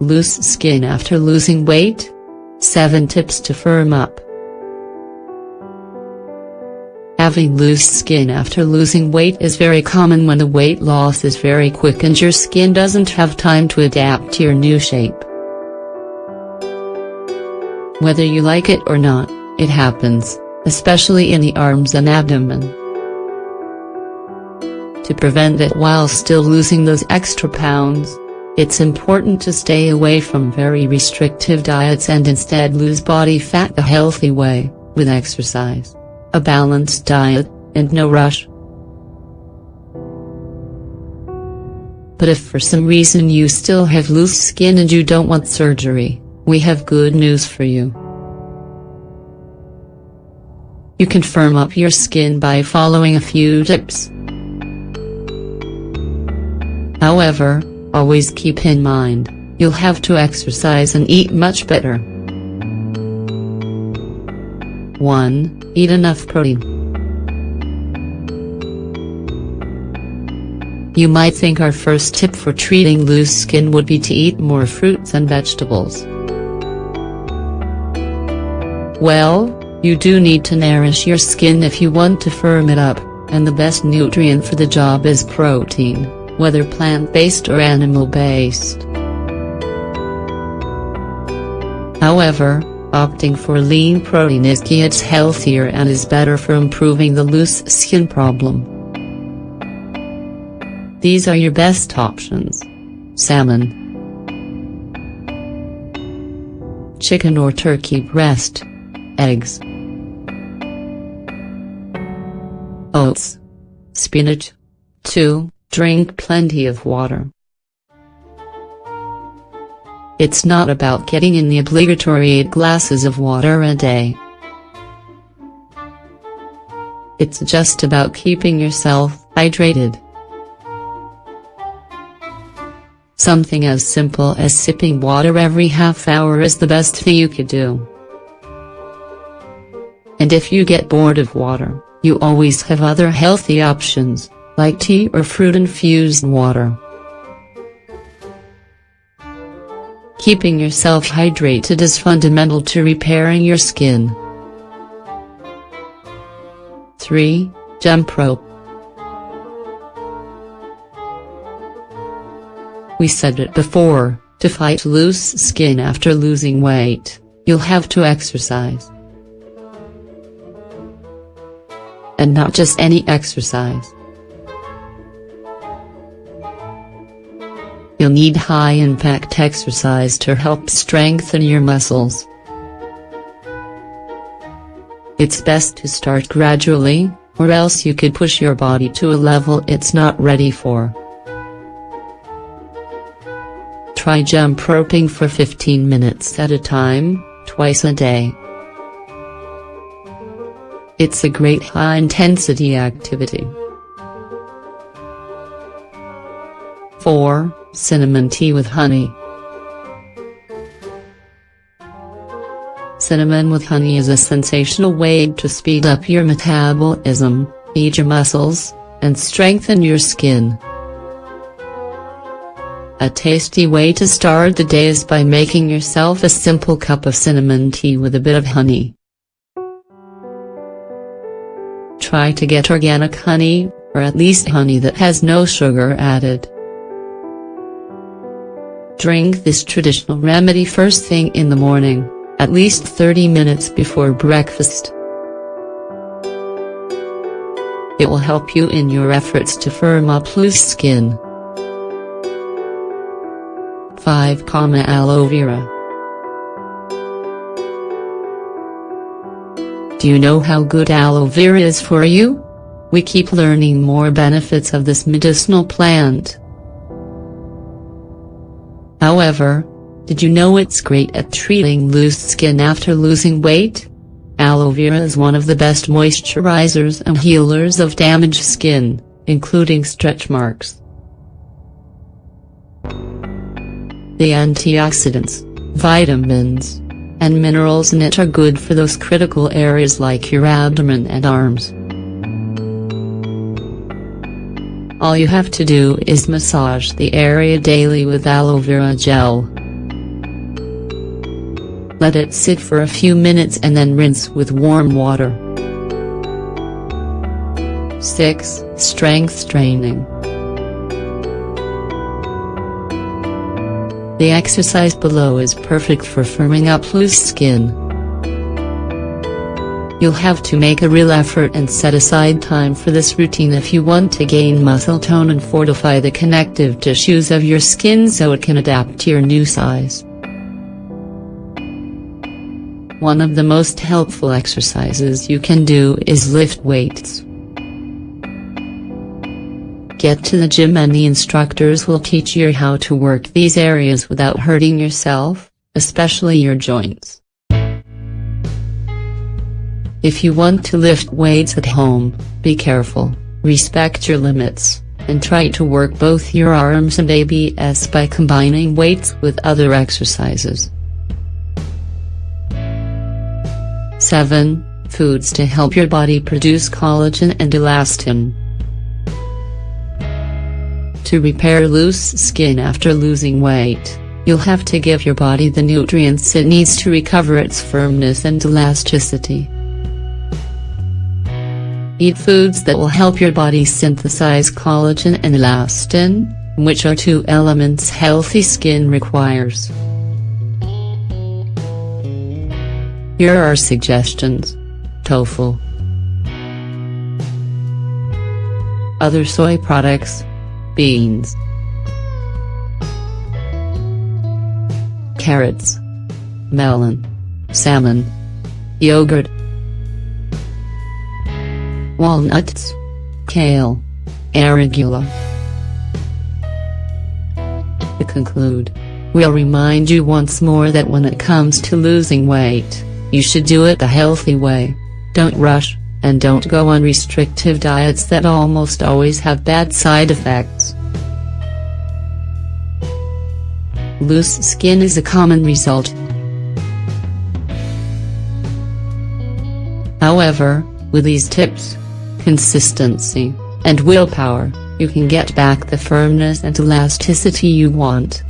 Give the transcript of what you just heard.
Loose skin after losing weight? 7 tips to firm up. Having loose skin after losing weight is very common when the weight loss is very quick and your skin doesn't have time to adapt to your new shape. Whether you like it or not, it happens, especially in the arms and abdomen. To prevent it while still losing those extra pounds, it's important to stay away from very restrictive diets and instead lose body fat the healthy way, with exercise, a balanced diet, and no rush. But if for some reason you still have loose skin and you don't want surgery, we have good news for you. You can firm up your skin by following a few tips. However, always keep in mind, you'll have to exercise and eat much better. 1. Eat enough protein. You might think our first tip for treating loose skin would be to eat more fruits and vegetables. Well, you do need to nourish your skin if you want to firm it up, and the best nutrient for the job is protein, whether plant-based or animal-based. However, opting for lean protein is key. It's healthier and is better for improving the loose skin problem. These are your best options: salmon, chicken or turkey breast, eggs, oats, spinach. 2. Drink plenty of water. It's not about getting in the obligatory 8 glasses of water a day. It's just about keeping yourself hydrated. Something as simple as sipping water every half hour is the best thing you could do. And if you get bored of water, you always have other healthy options, like tea or fruit-infused water. Keeping yourself hydrated is fundamental to repairing your skin. 3. Jump rope. We said it before, to fight loose skin after losing weight, you'll have to exercise. And not just any exercise. You'll need high-impact exercise to help strengthen your muscles. It's best to start gradually, or else you could push your body to a level it's not ready for. Try jump roping for 15 minutes at a time, twice a day. It's a great high-intensity activity. 4. Cinnamon tea with honey. Cinnamon with honey is a sensational way to speed up your metabolism, feed your muscles, and strengthen your skin. A tasty way to start the day is by making yourself a simple cup of cinnamon tea with a bit of honey. Try to get organic honey, or at least honey that has no sugar added. Drink this traditional remedy first thing in the morning, at least 30 minutes before breakfast. It will help you in your efforts to firm up loose skin. 5. Aloe vera. Do you know how good aloe vera is for you? We keep learning more benefits of this medicinal plant. However, did you know it's great at treating loose skin after losing weight? Aloe vera is one of the best moisturizers and healers of damaged skin, including stretch marks. The antioxidants, vitamins, and minerals in it are good for those critical areas like your abdomen and arms. All you have to do is massage the area daily with aloe vera gel. Let it sit for a few minutes and then rinse with warm water. 6. Strength training. The exercise below is perfect for firming up loose skin. You'll have to make a real effort and set aside time for this routine if you want to gain muscle tone and fortify the connective tissues of your skin so it can adapt to your new size. One of the most helpful exercises you can do is lift weights. Get to the gym and the instructors will teach you how to work these areas without hurting yourself, especially your joints. If you want to lift weights at home, be careful, respect your limits, and try to work both your arms and abs by combining weights with other exercises. 7. Foods to help your body produce collagen and elastin. To repair loose skin after losing weight, you'll have to give your body the nutrients it needs to recover its firmness and elasticity. Eat foods that will help your body synthesize collagen and elastin, which are two elements healthy skin requires. Here are suggestions. Tofu. Other soy products. Beans. Carrots. Melon. Salmon. Yogurt. Walnuts. Kale. Arugula. To conclude, we'll remind you once more that when it comes to losing weight, you should do it the healthy way. Don't rush, and don't go on restrictive diets that almost always have bad side effects. Loose skin is a common result. However, with these tips, consistency, and willpower, you can get back the firmness and elasticity you want.